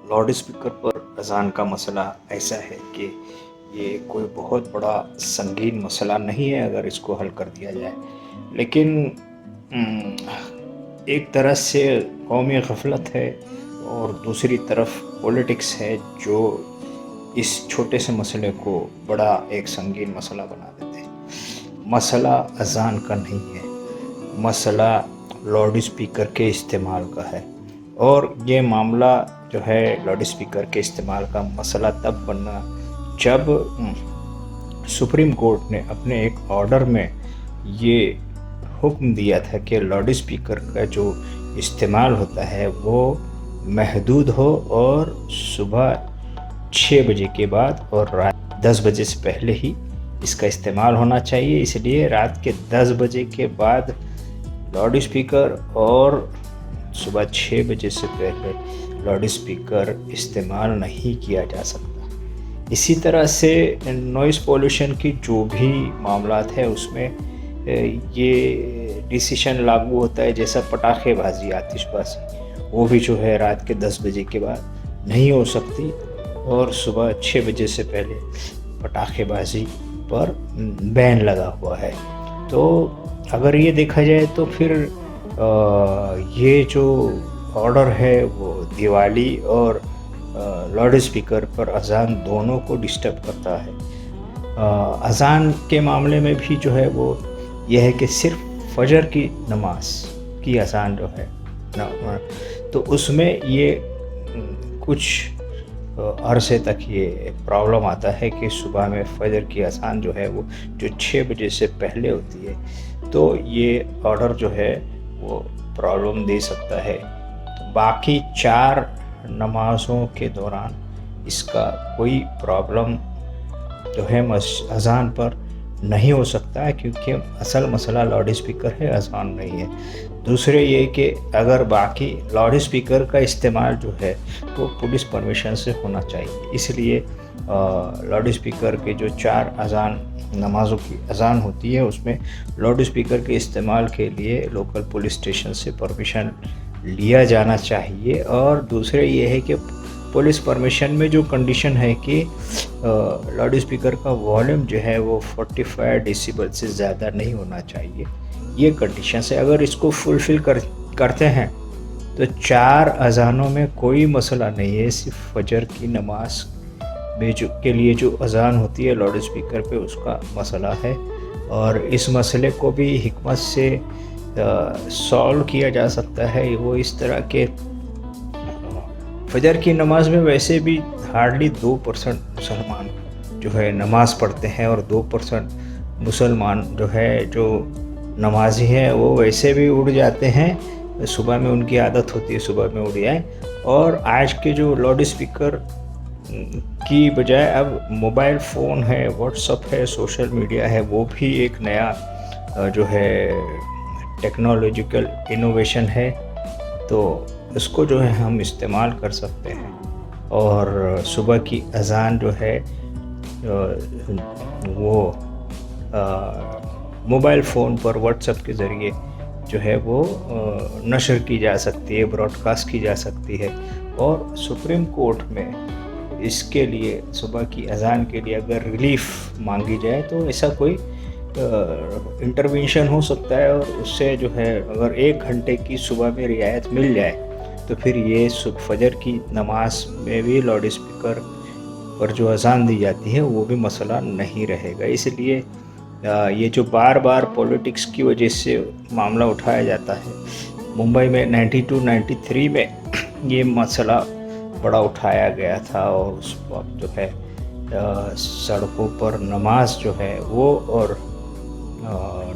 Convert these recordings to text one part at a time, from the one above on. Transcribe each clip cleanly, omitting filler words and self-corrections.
Loud speaker पर अज़ान का मसला ऐसा है कि ये कोई बहुत बड़ा संगीन मसला नहीं है अगर इसको हल कर दिया जाए, लेकिन एक तरह से कौमी गफलत है और दूसरी तरफ पॉलिटिक्स है जो इस छोटे से मसले को बड़ा एक संगीन मसला बना देते हैं। मसला अज़ान का नहीं है, मसला लाउड स्पीकर के इस्तेमाल का है। और ये मामला जो है लाउड स्पीकर के इस्तेमाल का मसला तब बनना जब सुप्रीम कोर्ट ने अपने एक ऑर्डर में ये हुक्म दिया था कि लाउड स्पीकर का जो इस्तेमाल होता है वो महदूद हो और सुबह 6 बजे के बाद और रात 10 बजे से पहले ही इसका इस्तेमाल होना चाहिए। इसलिए रात के 10 बजे के बाद लाउड स्पीकर और सुबह 6 बजे से पहले लाउड स्पीकर इस्तेमाल नहीं किया जा सकता। इसी तरह से नॉइज़ पोल्यूशन की जो भी मामलात है उसमें ये डिसीशन लागू होता है, जैसा पटाखेबाजी, आतिशबाजी, वो भी जो है रात के 10 बजे के बाद नहीं हो सकती और सुबह 6 बजे से पहले पटाखेबाजी पर बैन लगा हुआ है। तो अगर ये देखा जाए तो फिर ये जो ऑर्डर है वो दिवाली और लाउड स्पीकर पर अज़ान दोनों को डिस्टर्ब करता है। अज़ान के मामले में भी जो है वो यह है कि सिर्फ फजर की नमाज की अज़ान जो है तो उसमें ये कुछ अरसे तक ये प्रॉब्लम आता है कि सुबह में फजर की अज़ान जो है वो जो 6 बजे से पहले होती है, तो ये ऑर्डर जो है वो प्रॉब्लम दे सकता है। बाकी 4 नमाज़ों के दौरान इसका कोई प्रॉब्लम जो है अज़ान पर नहीं हो सकता है, क्योंकि असल मसला लाउड स्पीकर है, अज़ान नहीं है। दूसरे ये कि अगर बाकी लाउड स्पीकर का इस्तेमाल जो है वो पुलिस परमिशन से होना चाहिए। इसलिए लाउड स्पीकर के जो 4 अज़ान नमाज़ों की अज़ान होती है उसमें लाउड स्पीकर के इस्तेमाल के लिए लोकल पुलिस स्टेशन से परमिशन लिया जाना चाहिए। और दूसरे ये है कि पुलिस परमिशन में जो कंडीशन है कि लाउड स्पीकर का वॉल्यूम जो है वो 45 डेसिबल से ज़्यादा नहीं होना चाहिए। ये कंडीशन से अगर इसको फुलफ़िल करते हैं तो 4 अज़ानों में कोई मसला नहीं है। सिर्फ फजर की नमाज में के लिए जो अज़ान होती है लाउड स्पीकर पे उसका मसला है, और इस मसले को भी हिकमत से सॉल्व किया जा सकता है। वो इस तरह के फजर की नमाज में वैसे भी हार्डली 2% मुसलमान जो है नमाज़ पढ़ते हैं, और 2% मुसलमान जो है जो नमाजी हैं वो वैसे भी उड़ जाते हैं। सुबह में उनकी आदत होती है सुबह में उड़ जाए। और आज के जो लाउड स्पीकर की बजाय अब मोबाइल फ़ोन है, व्हाट्सअप है, सोशल मीडिया है, वो भी एक नया जो है टेक्नोलॉजिकल इनोवेशन है। तो इसको जो है हम इस्तेमाल कर सकते हैं और सुबह की अज़ान जो है वो मोबाइल फ़ोन पर व्हाट्सएप के ज़रिए जो है वो नशर की जा सकती है, ब्रॉडकास्ट की जा सकती है। और सुप्रीम कोर्ट में इसके लिए सुबह की अज़ान के लिए अगर रिलीफ़ मांगी जाए तो ऐसा कोई इंटरवेंशन हो सकता है, और उससे जो है अगर 1 घंटे की सुबह में रियायत मिल जाए तो फिर ये फजर की नमाज में भी लाउड स्पीकर पर जो अज़ान दी जाती है वो भी मसला नहीं रहेगा। इसलिए ये जो बार बार पॉलिटिक्स की वजह से मामला उठाया जाता है, मुंबई में 92-93 में ये मसला बड़ा उठाया गया था, और उस वक्त जो है सड़कों पर नमाज जो है वो और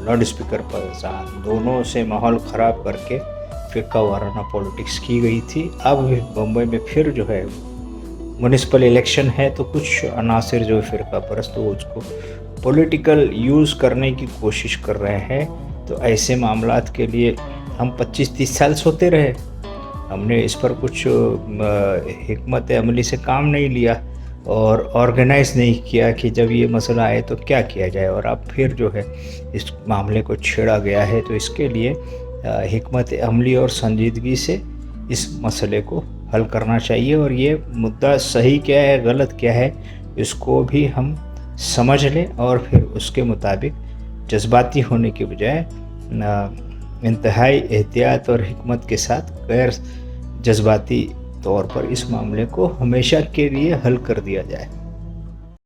लाउड स्पीकर पर अज़ान दोनों से माहौल ख़राब करके फ़िरका वाराना पॉलिटिक्स की गई थी। अब मुंबई में फिर जो है म्युनिसिपल इलेक्शन है तो कुछ अनासिर जो फ़िरका परस्त वो उसको पॉलिटिकल यूज़ करने की कोशिश कर रहे हैं। तो ऐसे मामलात के लिए हम 25-30 साल सोते रहे, हमने इस पर कुछ हिकमत अमली से काम नहीं लिया और ऑर्गेनाइज़ नहीं किया कि जब ये मसला आए तो क्या किया जाए, और अब फिर जो है इस मामले को छेड़ा गया है। तो इसके लिए हिकमत अमली और संजीदगी से इस मसले को حل کرنا چاہیے، اور یہ مدعا صحیح کیا ہے غلط کیا ہے اس کو بھی ہم سمجھ لیں، اور پھر اس کے مطابق جذباتی ہونے کے بجائے انتہائی احتیاط اور حکمت کے ساتھ غیر جذباتی طور پر اس معاملے کو ہمیشہ کے لیے حل کر دیا جائے۔